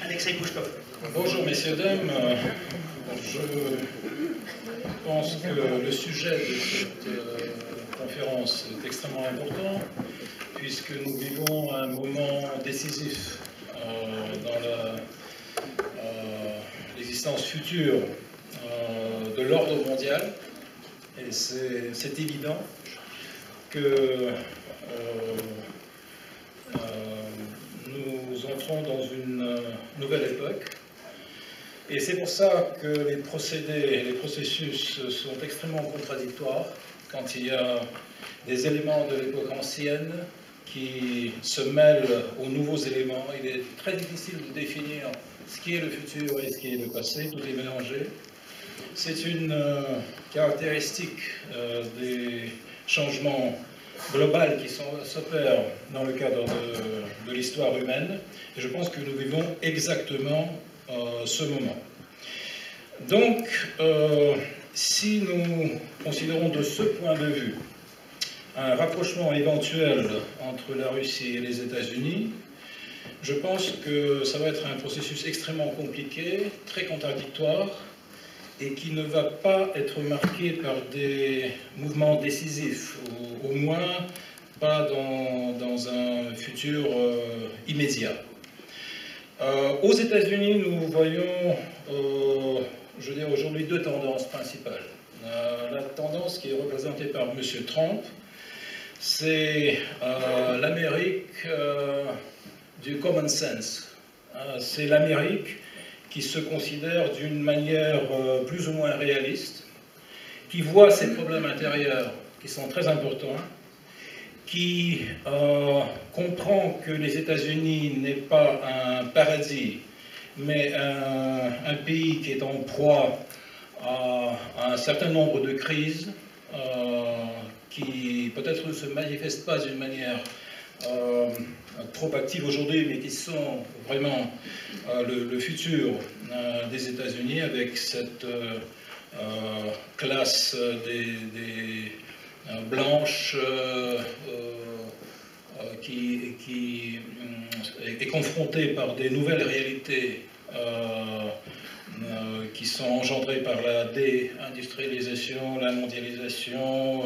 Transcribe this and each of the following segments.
Alexei Pouchkov. Bonjour messieurs, dames. Je pense que le sujet de cette conférence est extrêmement important puisque nous vivons un moment décisif dans l'existence future de l'ordre mondial. Et c'est évident que nous entrons dans une nouvelle époque. Et c'est pour ça que les procédés, les processus sont extrêmement contradictoires quand il y a des éléments de l'époque ancienne qui se mêlent aux nouveaux éléments. Il est très difficile de définir ce qui est le futur et ce qui est le passé, tout est mélangé. C'est une caractéristique des changements globaux qui s'opèrent dans le cadre de l'histoire humaine. Et je pense que nous vivons exactement ce moment. Donc, si nous considérons de ce point de vue un rapprochement éventuel entre la Russie et les États-Unis, je pense que ça va être un processus extrêmement compliqué, très contradictoire, et qui ne va pas être marqué par des mouvements décisifs, au moins pas dans un futur immédiat. Aux États-Unis, nous voyons, je veux dire, aujourd'hui deux tendances principales. La tendance qui est représentée par M. Trump, c'est l'Amérique du common sense. C'est l'Amérique qui se considère d'une manière plus ou moins réaliste, qui voit ses problèmes intérieurs qui sont très importants, qui comprend que les États-Unis n'est pas un paradis, mais un pays qui est en proie à un certain nombre de crises qui peut-être ne se manifestent pas d'une manière trop active aujourd'hui, mais qui sont vraiment le futur des États-Unis avec cette classe des blanches qui est confrontée par des nouvelles réalités qui sont engendrées par la déindustrialisation, la mondialisation,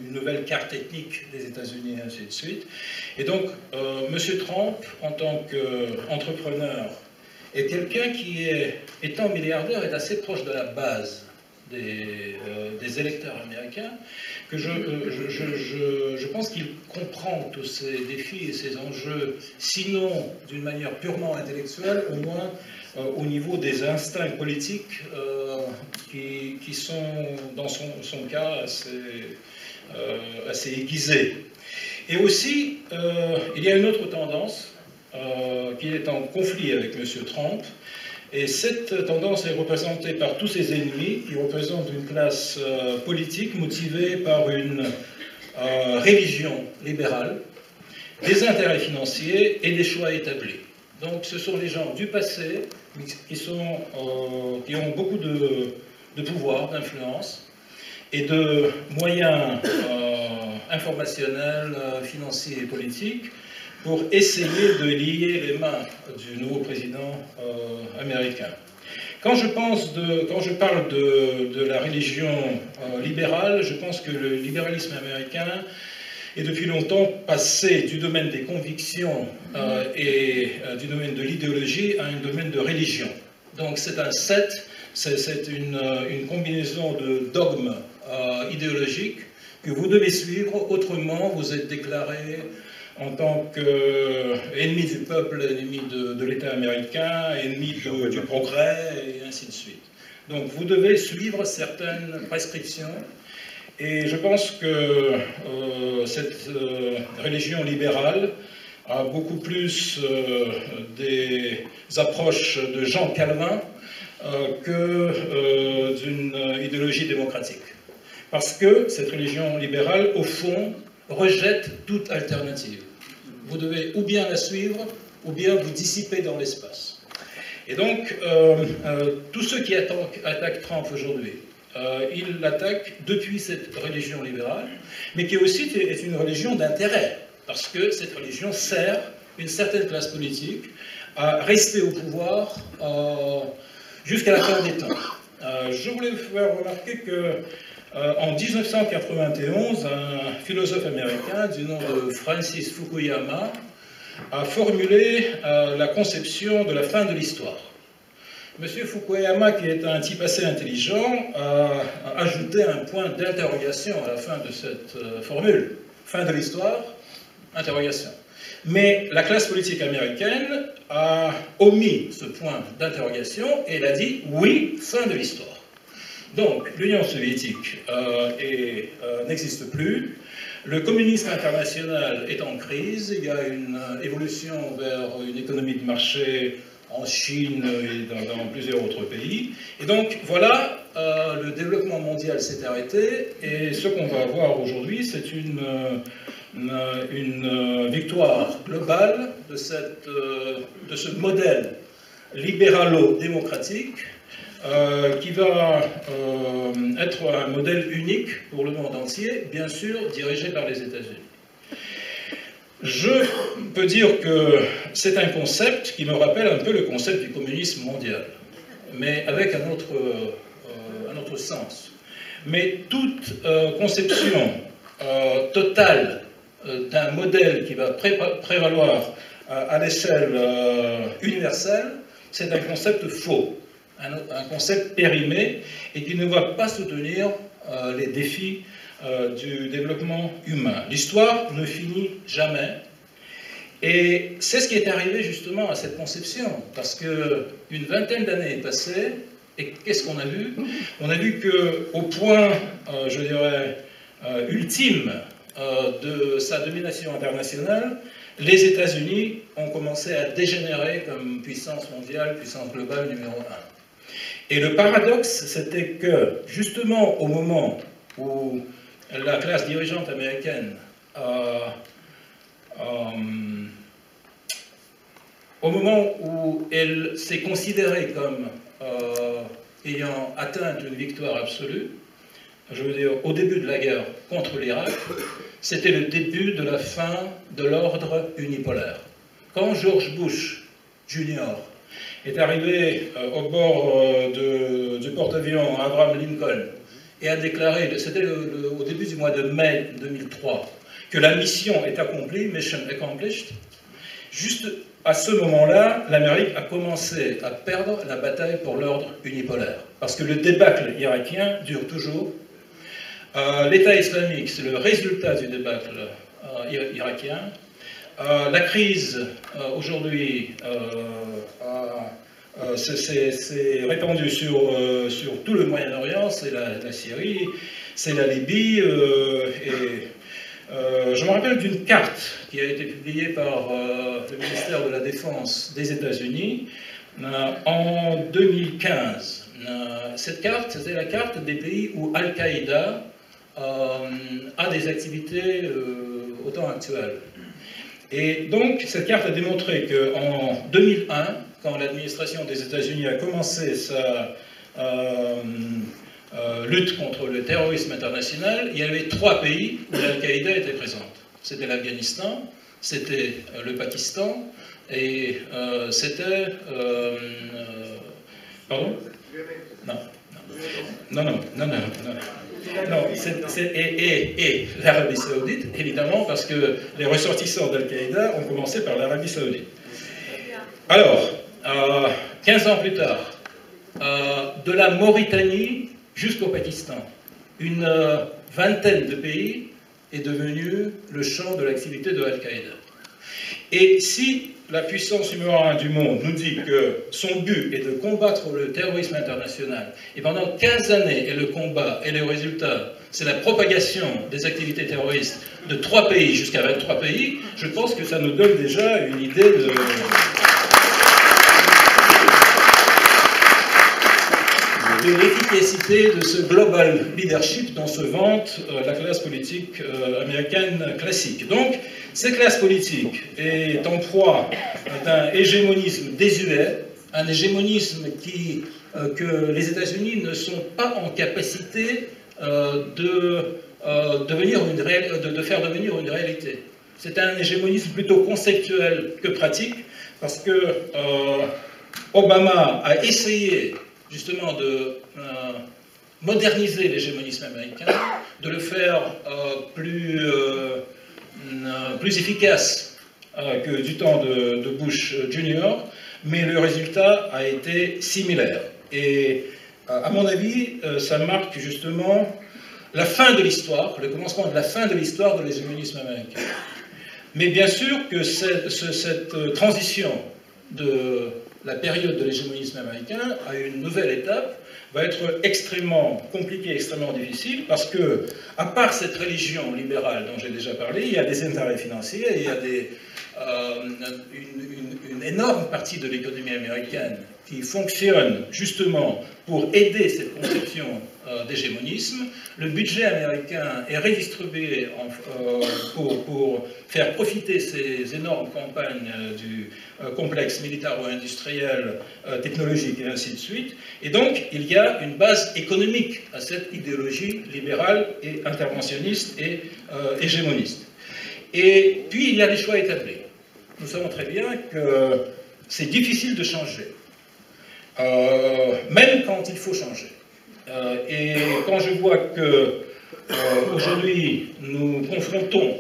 une nouvelle carte ethnique des États-Unis, et ainsi de suite. Et donc, M. Trump, en tant qu'entrepreneur, est quelqu'un qui, étant milliardaire, est assez proche de la base des électeurs américains, que je pense qu'il comprend tous ces défis et ces enjeux, sinon d'une manière purement intellectuelle, au moins au niveau des instincts politiques qui sont, dans son cas, assez aiguisés. Et aussi, il y a une autre tendance qui est en conflit avec M. Trump, et cette tendance est représentée par tous ses ennemis, qui représentent une classe politique motivée par une religion libérale, des intérêts financiers et des choix établis. Donc ce sont les gens du passé qui ont beaucoup de pouvoir, d'influence et de moyens informationnels, financiers et politiques pour essayer de lier les mains du nouveau président américain. Quand je parle de la religion libérale, je pense que le libéralisme américain est depuis longtemps passé du domaine des convictions et du domaine de l'idéologie à un domaine de religion. Donc c'est une combinaison de dogmes idéologiques que vous devez suivre, autrement vous êtes déclaré en tant qu'ennemi du peuple, ennemi de l'État américain, ennemi du progrès, et ainsi de suite. Donc vous devez suivre certaines prescriptions, et je pense que cette religion libérale a beaucoup plus des approches de Jean Calvin que d'une idéologie démocratique. Parce que cette religion libérale, au fond, rejette toute alternative. Vous devez ou bien la suivre, ou bien vous dissiper dans l'espace. Et donc, tous ceux qui attaquent Trump aujourd'hui, ils l'attaquent depuis cette religion libérale, mais qui aussi est une religion d'intérêt, parce que cette religion sert une certaine classe politique à rester au pouvoir jusqu'à la fin des temps. Je voulais vous faire remarquer que en 1991, un philosophe américain du nom de Francis Fukuyama a formulé la conception de la fin de l'histoire. Monsieur Fukuyama, qui est un type assez intelligent, a ajouté un point d'interrogation à la fin de cette formule. Fin de l'histoire, interrogation. Mais la classe politique américaine a omis ce point d'interrogation et elle a dit oui, fin de l'histoire. Donc, l'Union soviétique n'existe plus, le communisme international est en crise, il y a une évolution vers une économie de marché en Chine et dans plusieurs autres pays. Et donc, voilà, le développement mondial s'est arrêté, et ce qu'on va avoir aujourd'hui, c'est une victoire globale de ce modèle libéralo-démocratique qui va être un modèle unique pour le monde entier, bien sûr dirigé par les États-Unis. Je peux dire que c'est un concept qui me rappelle un peu le concept du communisme mondial, mais avec un autre sens. Mais toute conception totale d'un modèle qui va prévaloir à l'échelle universelle, c'est un concept faux, un concept périmé et qui ne va pas soutenir les défis du développement humain. L'histoire ne finit jamais. Et c'est ce qui est arrivé justement à cette conception, parce qu'une vingtaine d'années est passée, et qu'est-ce qu'on a vu? On a vu qu'au point, je dirais, ultime de sa domination internationale, les États-Unis ont commencé à dégénérer comme puissance mondiale, puissance globale numéro 1. Et le paradoxe, c'était que, justement, au moment où la classe dirigeante américaine au moment où elle s'est considérée comme ayant atteint une victoire absolue, je veux dire au début de la guerre contre l'Irak, c'était le début de la fin de l'ordre unipolaire. Quand George Bush Jr. est arrivé au bord du porte-avions Abraham Lincoln et a déclaré, c'était au début du mois de mai 2003, que la mission est accomplie, mission accomplished, juste à ce moment-là, l'Amérique a commencé à perdre la bataille pour l'ordre unipolaire. Parce que le débâcle irakien dure toujours. L'État islamique, c'est le résultat du débâcle irakien. La crise, aujourd'hui, s'est répandue sur tout le Moyen-Orient, c'est la Syrie, c'est la Libye, je me rappelle d'une carte qui a été publiée par le ministère de la Défense des États-Unis en 2015. Cette carte, c'était la carte des pays où Al-Qaïda a des activités au temps actuel. Et donc, cette carte a démontré qu'en 2001, quand l'administration des États-Unis a commencé sa lutte contre le terrorisme international, il y avait 3 pays où l'Al-Qaïda était présente. C'était l'Afghanistan, c'était le Pakistan et c'était... pardon? Non. Et l'Arabie Saoudite, évidemment, parce que les ressortissants d'Al-Qaïda ont commencé par l'Arabie Saoudite. Alors, 15 ans plus tard, de la Mauritanie jusqu'au Pakistan, une vingtaine de pays est devenu le champ de l'activité de Al-Qaïda. Et si la puissance numéro 1 du monde nous dit que son but est de combattre le terrorisme international, et pendant 15 années, et le combat et le résultat, c'est la propagation des activités terroristes de 3 pays jusqu'à 23 pays, je pense que ça nous donne déjà une idée de l'efficacité de ce global leadership dont se vante la classe politique américaine classique. Donc, cette classe politique est en proie d'un hégémonisme désuet, un hégémonisme que les États-Unis ne sont pas en capacité de faire devenir une réalité. C'est un hégémonisme plutôt conceptuel que pratique, parce que Obama a essayé justement de moderniser l'hégémonisme américain, de le faire plus efficace que du temps de Bush Jr., mais le résultat a été similaire. Et à mon avis, ça marque justement la fin de l'histoire, le commencement de la fin de l'histoire de l'hégémonisme américain. Mais bien sûr que cette transition de la période de l'hégémonisme américain à une nouvelle étape va être extrêmement compliquée, extrêmement difficile, parce que, à part cette religion libérale dont j'ai déjà parlé, il y a des intérêts financiers, il y a une énorme partie de l'économie américaine qui fonctionne justement pour aider cette conception d'hégémonisme. Le budget américain est redistribué pour faire profiter ces énormes campagnes du complexe militaro-industriel, technologique et ainsi de suite. Et donc, il y a une base économique à cette idéologie libérale et interventionniste et hégémoniste. Et puis, il y a des choix établis. Nous savons très bien que c'est difficile de changer, même quand il faut changer. Et quand je vois que aujourd'hui nous confrontons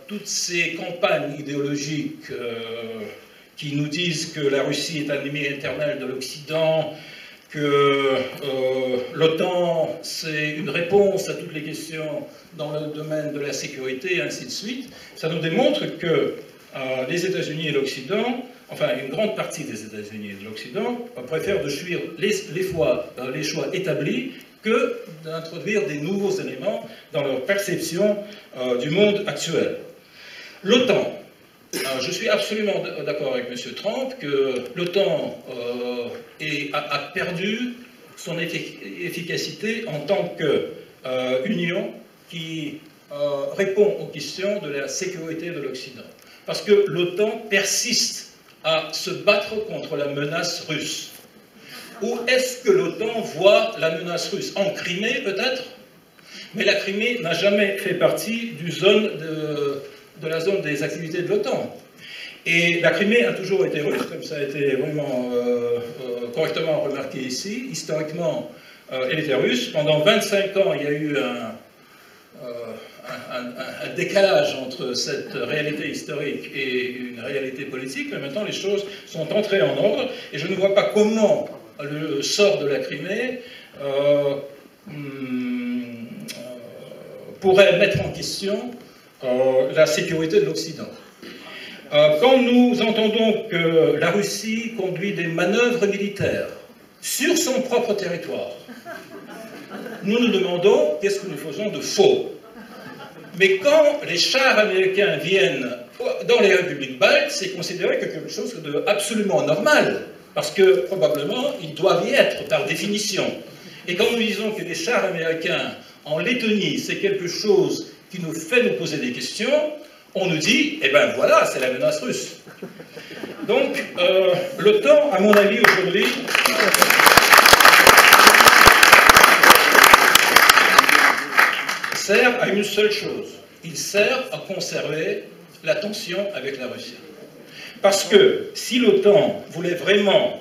toutes ces campagnes idéologiques qui nous disent que la Russie est un ennemi éternel de l'Occident, que l'OTAN c'est une réponse à toutes les questions dans le domaine de la sécurité et ainsi de suite, ça nous démontre que les États-Unis et l'Occident, enfin une grande partie des États-Unis et de l'Occident, préfèrent de suivre les choix établis que d'introduire des nouveaux éléments dans leur perception du monde actuel. L'OTAN, je suis absolument d'accord avec M. Trump que l'OTAN a perdu son efficacité en tant qu'union qui répond aux questions de la sécurité de l'Occident. Parce que l'OTAN persiste à se battre contre la menace russe. Où est-ce que l'OTAN voit la menace russe? En Crimée, peut-être? Mais la Crimée n'a jamais fait partie de la zone des activités de l'OTAN. Et la Crimée a toujours été russe, comme ça a été vraiment correctement remarqué ici. Historiquement, elle était russe. Pendant 25 ans, il y a eu un décalage entre cette réalité historique et une réalité politique, mais maintenant les choses sont entrées en ordre, et je ne vois pas comment le sort de la Crimée pourrait mettre en question la sécurité de l'Occident. Quand nous entendons que la Russie conduit des manœuvres militaires sur son propre territoire, nous nous demandons qu'est-ce que nous faisons de faux. Mais quand les chars américains viennent dans les républiques baltes, c'est considéré comme quelque chose d'absolument normal, parce que probablement ils doivent y être par définition. Et quand nous disons que les chars américains en Lettonie, c'est quelque chose qui nous fait nous poser des questions, on nous dit, eh ben voilà, c'est la menace russe. Donc, l'OTAN, à mon avis, aujourd'hui, sert à une seule chose. Il sert à conserver la tension avec la Russie. Parce que si l'OTAN voulait vraiment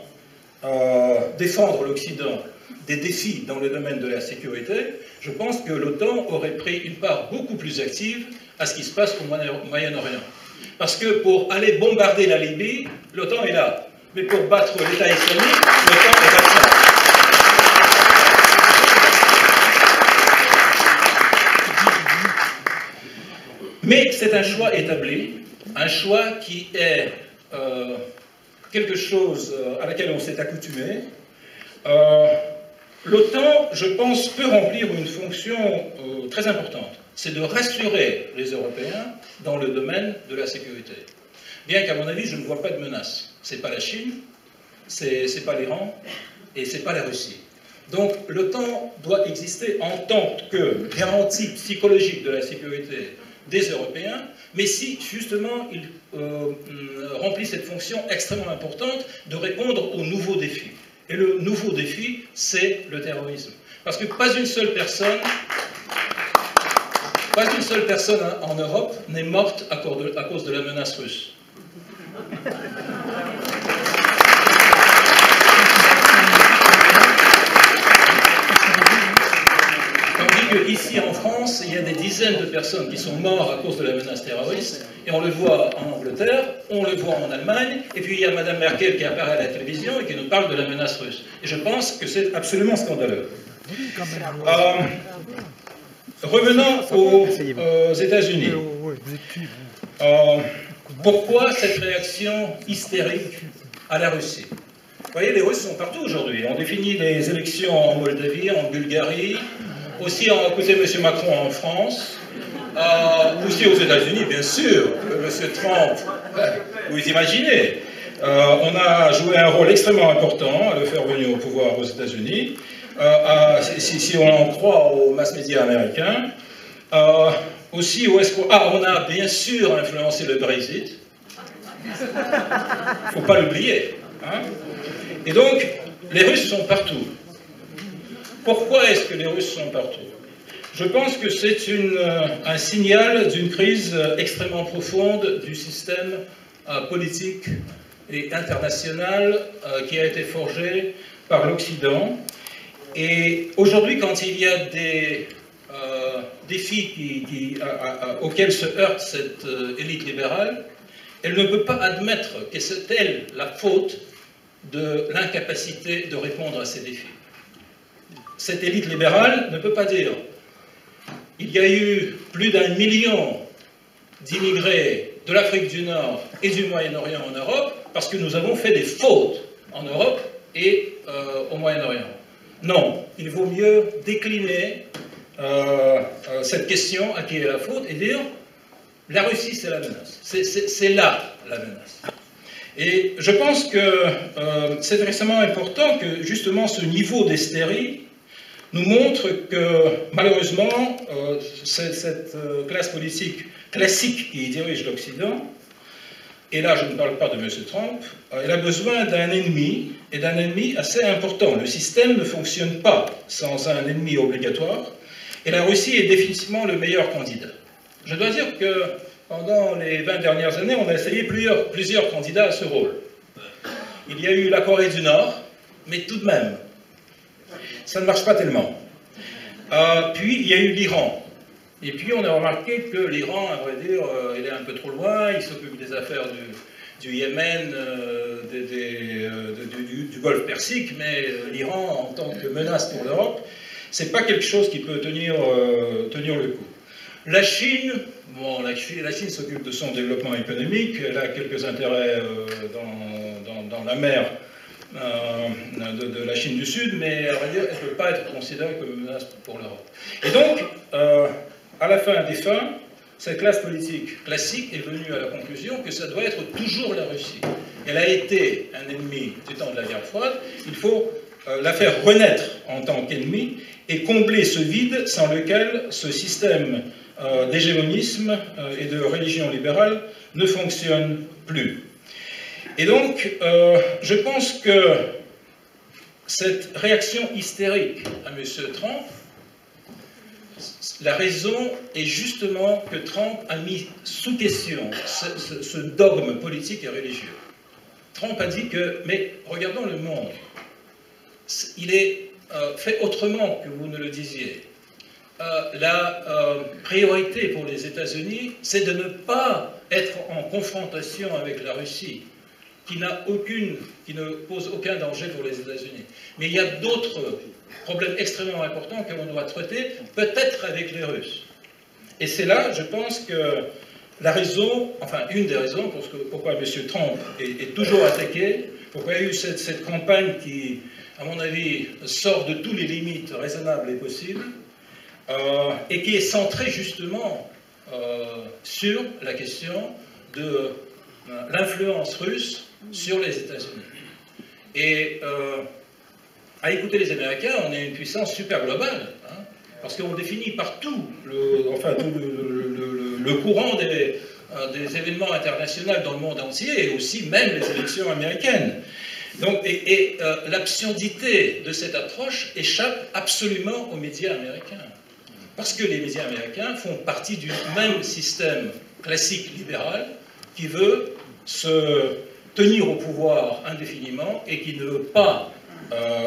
défendre l'Occident des défis dans le domaine de la sécurité, je pense que l'OTAN aurait pris une part beaucoup plus active à ce qui se passe au Moyen-Orient. Parce que pour aller bombarder la Libye, l'OTAN est là. Mais pour battre l'État islamique, l'OTAN est absent. Mais c'est un choix établi, un choix qui est quelque chose à laquelle on s'est accoutumé. L'OTAN, je pense, peut remplir une fonction très importante. C'est de rassurer les Européens dans le domaine de la sécurité. Bien qu'à mon avis, je ne vois pas de menace. Ce n'est pas la Chine, c'est pas l'Iran et c'est pas la Russie. Donc l'OTAN doit exister en tant que garantie psychologique de la sécurité des Européens, mais si justement il remplit cette fonction extrêmement importante de répondre aux nouveaux défis. Et le nouveau défi, c'est le terrorisme. Parce que pas une seule personne en Europe n'est morte à cause de la menace russe. Ici en France, il y a des dizaines de personnes qui sont mortes à cause de la menace terroriste, et on le voit en Angleterre, on le voit en Allemagne, et puis il y a Mme Merkel qui apparaît à la télévision et qui nous parle de la menace russe. Et je pense que c'est absolument scandaleux. Revenons aux États-Unis. Pourquoi cette réaction hystérique à la Russie? Vous voyez, les Russes sont partout aujourd'hui. On définit les élections en Moldavie, en Bulgarie, aussi on a écouté M. Macron en France, aussi aux États-Unis, bien sûr, M. Trump, vous imaginez. On a joué un rôle extrêmement important à le faire venir au pouvoir aux États-Unis, si on en croit aux mass médias américains. Aussi, où est-ce qu'on... on a bien sûr influencé le Brexit. Il ne faut pas l'oublier. Hein. Et donc, les Russes sont partout. Pourquoi est-ce que les Russes sont partout? Je pense que c'est un signal d'une crise extrêmement profonde du système politique et international qui a été forgé par l'Occident. Et aujourd'hui, quand il y a des défis auxquels se heurte cette élite libérale, elle ne peut pas admettre que c'est elle la faute de l'incapacité de répondre à ces défis. Cette élite libérale ne peut pas dire « il y a eu plus d'1 million d'immigrés de l'Afrique du Nord et du Moyen-Orient en Europe parce que nous avons fait des fautes en Europe et au Moyen-Orient ». Non, il vaut mieux décliner cette question à qui est la faute et dire « la Russie, c'est la menace, c'est là la menace ». Et je pense que c'est extrêmement important que justement ce niveau d'hystérie nous montre que malheureusement cette classe politique classique qui dirige l'Occident, et là je ne parle pas de M. Trump, elle a besoin d'un ennemi, et d'un ennemi assez important. Le système ne fonctionne pas sans un ennemi obligatoire, et la Russie est définitivement le meilleur candidat. Je dois dire que pendant les 20 dernières années, on a essayé plusieurs candidats à ce rôle. Il y a eu la Corée du Nord, mais tout de même, ça ne marche pas tellement. Puis il y a eu l'Iran. Et puis on a remarqué que l'Iran, à vrai dire, il est un peu trop loin, il s'occupe des affaires du Yémen, du Golfe Persique, mais l'Iran, en tant que menace pour l'Europe, c'est pas quelque chose qui peut tenir le coup. La Chine, bon, la Chine s'occupe de son développement économique, elle a quelques intérêts dans la mer de la Chine du Sud, mais à vrai dire, elle ne peut pas être considérée comme une menace pour l'Europe. Et donc, à la fin des fins, cette classe politique classique est venue à la conclusion que ça doit être toujours la Russie. Elle a été un ennemi du temps de la guerre froide, il faut la faire renaître en tant qu'ennemi et combler ce vide sans lequel ce système d'hégémonisme et de religion libérale ne fonctionne plus. Et donc, je pense que cette réaction hystérique à M. Trump, la raison est justement que Trump a mis sous question ce dogme politique et religieux. Trump a dit que, mais regardons le monde, il est fait autrement que vous ne le disiez. La priorité pour les États-Unis, c'est de ne pas être en confrontation avec la Russie, qui ne pose aucun danger pour les États-Unis. Mais il y a d'autres problèmes extrêmement importants que l'on doit traiter, peut-être avec les Russes. Et c'est là, je pense que la raison, enfin une des raisons pourquoi M. Trump est toujours attaqué, pourquoi il y a eu cette campagne qui, à mon avis, sort de toutes les limites raisonnables et possibles, et qui est centrée justement sur la question de l'influence russe sur les États-Unis. Et à écouter les Américains, on est une puissance super globale, hein, parce qu'on définit partout le courant des événements internationaux dans le monde entier, et aussi même les élections américaines. Donc, l'absurdité de cette approche échappe absolument aux médias américains. Parce que les médias américains font partie du même système classique libéral qui veut se tenir au pouvoir indéfiniment et qui ne veut pas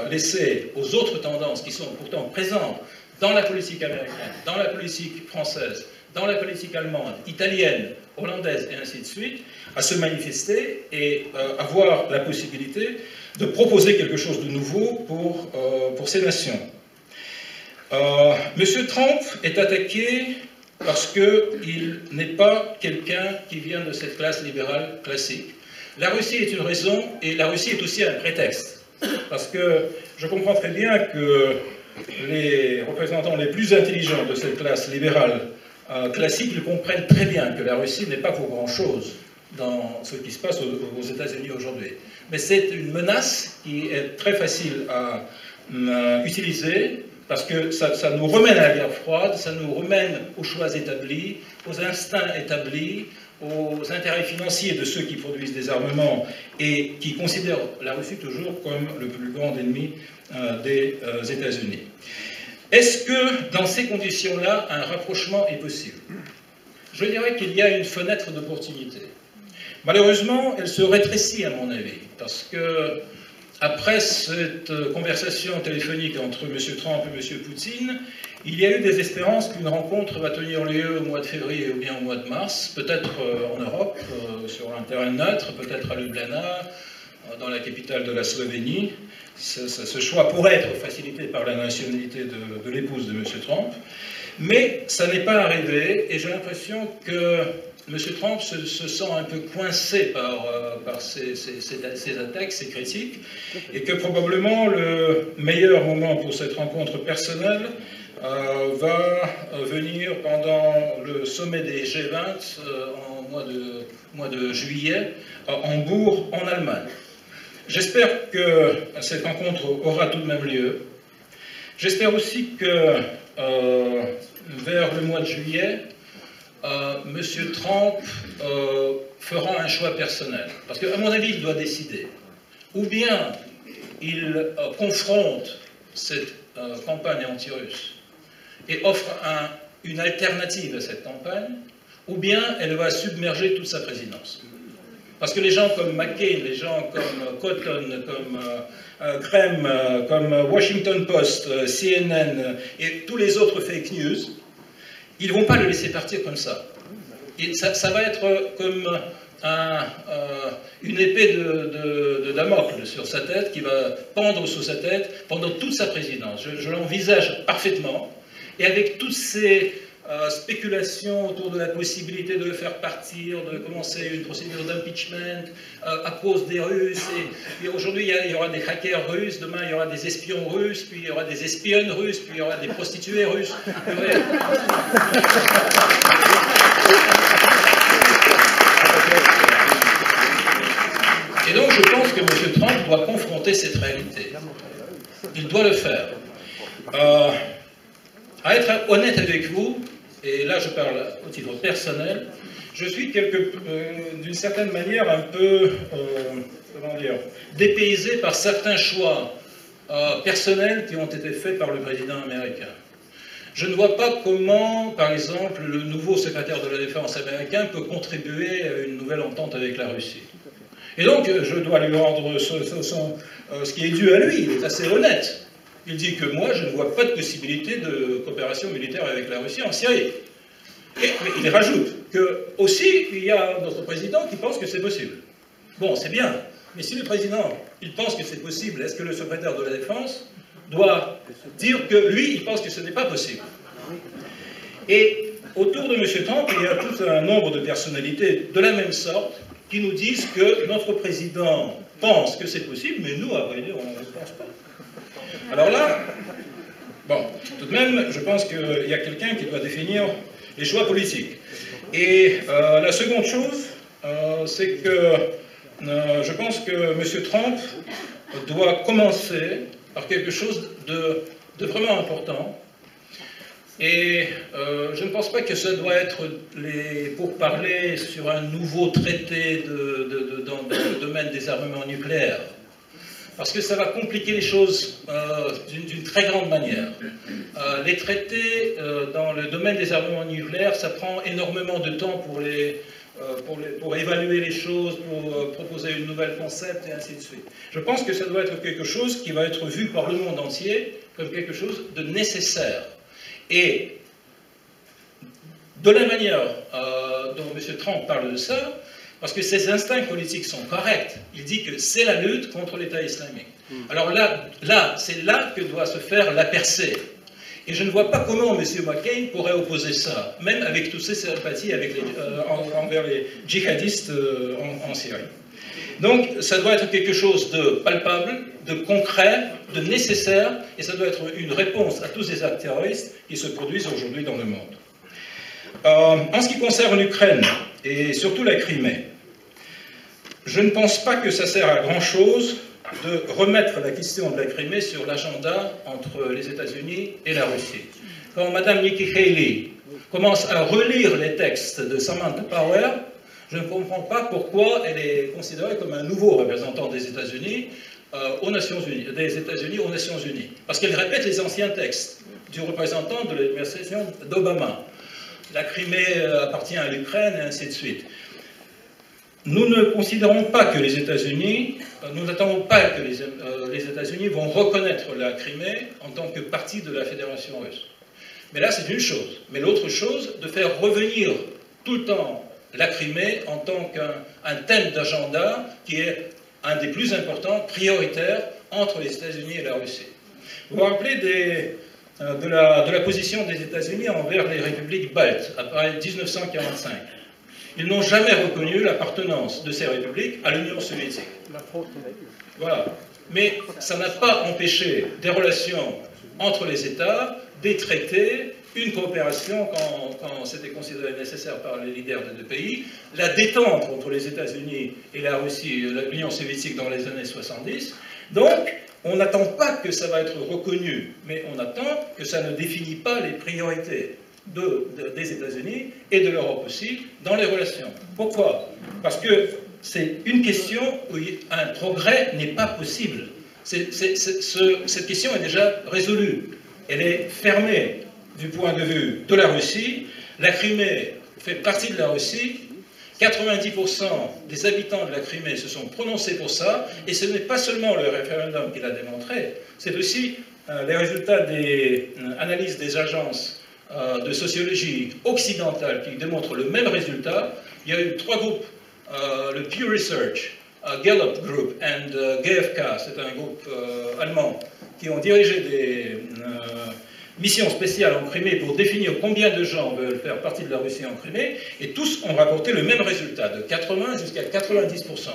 laisser aux autres tendances qui sont pourtant présentes dans la politique américaine, dans la politique française, dans la politique allemande, italienne, hollandaise et ainsi de suite, à se manifester et avoir la possibilité de proposer quelque chose de nouveau pour ces nations. Monsieur Trump est attaqué parce qu'il n'est pas quelqu'un qui vient de cette classe libérale classique. La Russie est une raison et la Russie est aussi un prétexte. Parce que je comprends très bien que les représentants les plus intelligents de cette classe libérale classique le comprennent très bien que la Russie n'est pas pour grand-chose dans ce qui se passe aux États-Unis aujourd'hui. Mais c'est une menace qui est très facile à utiliser parce que ça nous remène à la guerre froide, ça nous remène aux choix établis, aux instincts établis, aux intérêts financiers de ceux qui produisent des armements et qui considèrent la Russie toujours comme le plus grand ennemi des États-Unis. Est-ce que, dans ces conditions-là, un rapprochement est possible? Je dirais qu'il y a une fenêtre d'opportunité. Malheureusement, elle se rétrécit, à mon avis, parce que, après cette conversation téléphonique entre M. Trump et M. Poutine, il y a eu des espérances qu'une rencontre va tenir lieu au mois de février ou bien au mois de mars, peut-être en Europe, sur un terrain neutre, peut-être à Ljubljana, dans la capitale de la Slovénie. Ce choix pourrait être facilité par la nationalité de l'épouse de M. Trump, mais ça n'est pas arrivé, et j'ai l'impression que M. Trump se sent un peu coincé par ces attaques, ces critiques, et que probablement le meilleur moment pour cette rencontre personnelle va venir pendant le sommet des G20 en mois de juillet à Hambourg, en Allemagne. J'espère que cette rencontre aura tout de même lieu. J'espère aussi que vers le mois de juillet, M. Trump fera un choix personnel. Parce qu'à mon avis, il doit décider. Ou bien il confronte cette campagne anti-russe et offre une alternative à cette campagne, ou bien elle va submerger toute sa présidence. Parce que les gens comme McCain, les gens comme Cotton, comme Graham, comme Washington Post, CNN et tous les autres fake news, ils ne vont pas le laisser partir comme ça. Et ça va être comme une épée de Damoclès sur sa tête qui va pendre sur sa tête pendant toute sa présidence. Je l'envisage parfaitement. Et avec toutes ces spéculations autour de la possibilité de le faire partir, de commencer une procédure d'impeachment à cause des Russes. Et aujourd'hui, il y aura des hackers russes, demain, il y aura des espions russes, puis il y aura des espionnes russes, puis il y aura des prostituées russes. Et donc, je pense que M. Trump doit confronter cette réalité. Il doit le faire. À être honnête avec vous, et là je parle au titre personnel, je suis d'une certaine manière un peu, comment dire, dépaysé par certains choix personnels qui ont été faits par le président américain. Je ne vois pas comment, par exemple, le nouveau secrétaire de la Défense américain peut contribuer à une nouvelle entente avec la Russie. Et donc, je dois lui rendre ce qui est dû à lui, il est assez honnête. Il dit que moi, je ne vois pas de possibilité de coopération militaire avec la Russie en Syrie. Et il rajoute que aussi, il y a notre président qui pense que c'est possible. Bon, c'est bien, mais si le président, il pense que c'est possible, est-ce que le secrétaire de la Défense doit dire que lui, il pense que ce n'est pas possible? Et autour de M. Trump, il y a tout un nombre de personnalités de la même sorte qui nous disent que notre président pense que c'est possible, mais nous, à vrai dire, on ne pense pas. Alors là, bon, tout de même, je pense qu'il y a quelqu'un qui doit définir les choix politiques. Et la seconde chose, c'est que je pense que M. Trump doit commencer par quelque chose de vraiment important. Et je ne pense pas que ça doit être pour parler sur un nouveau traité dans le domaine des armements nucléaires. parce que ça va compliquer les choses d'une très grande manière. Les traités dans le domaine des armements nucléaires, ça prend énormément de temps pour évaluer les choses, pour proposer une nouvelle concept et ainsi de suite. Je pense que ça doit être quelque chose qui va être vu par le monde entier comme quelque chose de nécessaire. Et de la manière dont M. Trump parle de ça, parce que ses instincts politiques sont corrects, il dit que c'est la lutte contre l'État islamique. Alors c'est là que doit se faire la percée. Et je ne vois pas comment M. McCain pourrait opposer ça, même avec toutes ses sympathies envers les djihadistes en Syrie. Donc, ça doit être quelque chose de palpable, de concret, de nécessaire, et ça doit être une réponse à tous ces actes terroristes qui se produisent aujourd'hui dans le monde. En ce qui concerne l'Ukraine, et surtout la Crimée, je ne pense pas que ça sert à grand-chose de remettre la question de la Crimée sur l'agenda entre les États-Unis et la Russie. Quand Mme Nikki Haley commence à relire les textes de Samantha Power, je ne comprends pas pourquoi elle est considérée comme un nouveau représentant des États-Unis aux Nations Unies, parce qu'elle répète les anciens textes du représentant de l'administration d'Obama. La Crimée appartient à l'Ukraine, et ainsi de suite. Nous ne considérons pas que les États-Unis, nous n'attendons pas que les États-Unis vont reconnaître la Crimée en tant que partie de la Fédération russe. Mais là, c'est une chose. Mais l'autre chose, de faire revenir tout le temps la Crimée en tant qu'un thème d'agenda qui est un des plus importants, prioritaires, entre les États-Unis et la Russie. Vous vous rappelez de la position des États-Unis envers les républiques baltes, après 1945. Ils n'ont jamais reconnu l'appartenance de ces républiques à l'Union soviétique. Voilà. Mais ça n'a pas empêché des relations entre les États, des traités, une coopération quand c'était considéré nécessaire par les leaders des deux pays, la détente entre les États-Unis et la Russie, l'Union soviétique dans les années 70. Donc, on n'attend pas que ça va être reconnu, mais on attend que ça ne définit pas les priorités des États-Unis et de l'Europe aussi dans les relations. Pourquoi? Parce que c'est une question où un progrès n'est pas possible. Cette question est déjà résolue. Elle est fermée du point de vue de la Russie. La Crimée fait partie de la Russie. 90% des habitants de la Crimée se sont prononcés pour ça, et ce n'est pas seulement le référendum qui l'a démontré, c'est aussi les résultats des analyses des agences de sociologie occidentale qui démontrent le même résultat. Il y a eu 3 groupes, le Pew Research, Gallup Group et GfK, c'est un groupe allemand, qui ont dirigé des mission spéciale en Crimée pour définir combien de gens veulent faire partie de la Russie en Crimée, et tous ont rapporté le même résultat, de 80 jusqu'à 90%.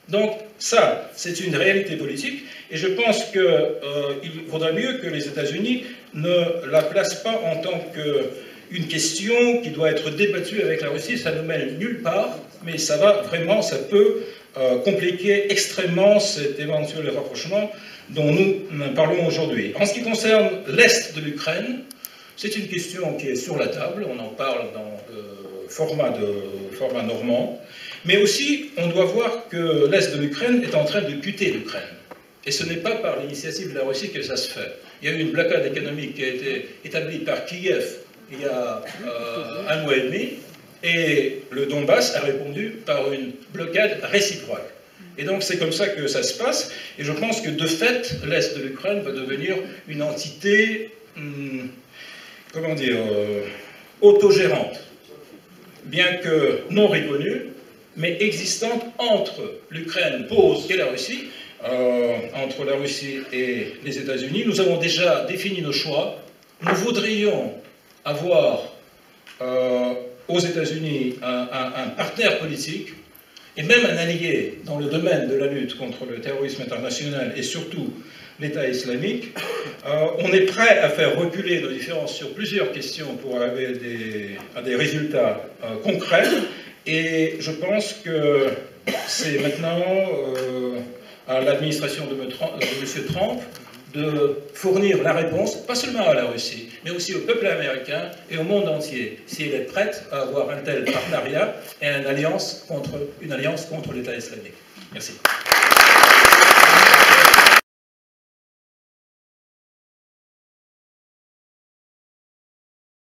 Donc ça, c'est une réalité politique, et je pense qu'il vaudrait mieux que les États-Unis ne la placent pas en tant qu'une question qui doit être débattue avec la Russie. Ça ne mène nulle part, mais ça peut compliquer extrêmement cet éventuel rapprochement dont nous parlons aujourd'hui. En ce qui concerne l'Est de l'Ukraine, c'est une question qui est sur la table, on en parle dans le format normand, mais aussi on doit voir que l'Est de l'Ukraine est en train de quitter l'Ukraine. Et ce n'est pas par l'initiative de la Russie que ça se fait. Il y a eu une blocade économique qui a été établie par Kiev il y a 1 mois et demi, et le Donbass a répondu par une blocade réciproque. Et donc c'est comme ça que ça se passe, et je pense que de fait, l'Est de l'Ukraine va devenir une entité, comment dire, autogérante, bien que non reconnue, mais existante entre l'Ukraine et la Russie, entre la Russie et les États-Unis. Nous avons déjà défini nos choix. Nous voudrions avoir aux États-Unis un partenaire politique, et même un allié dans le domaine de la lutte contre le terrorisme international et surtout l'État islamique. On est prêt à faire reculer nos différences sur plusieurs questions pour arriver à des résultats concrets, et je pense que c'est maintenant à l'administration de M. Trump de fournir la réponse, pas seulement à la Russie, mais aussi au peuple américain et au monde entier, si elle est prête à avoir un tel partenariat et une alliance contre l'État islamique. Merci.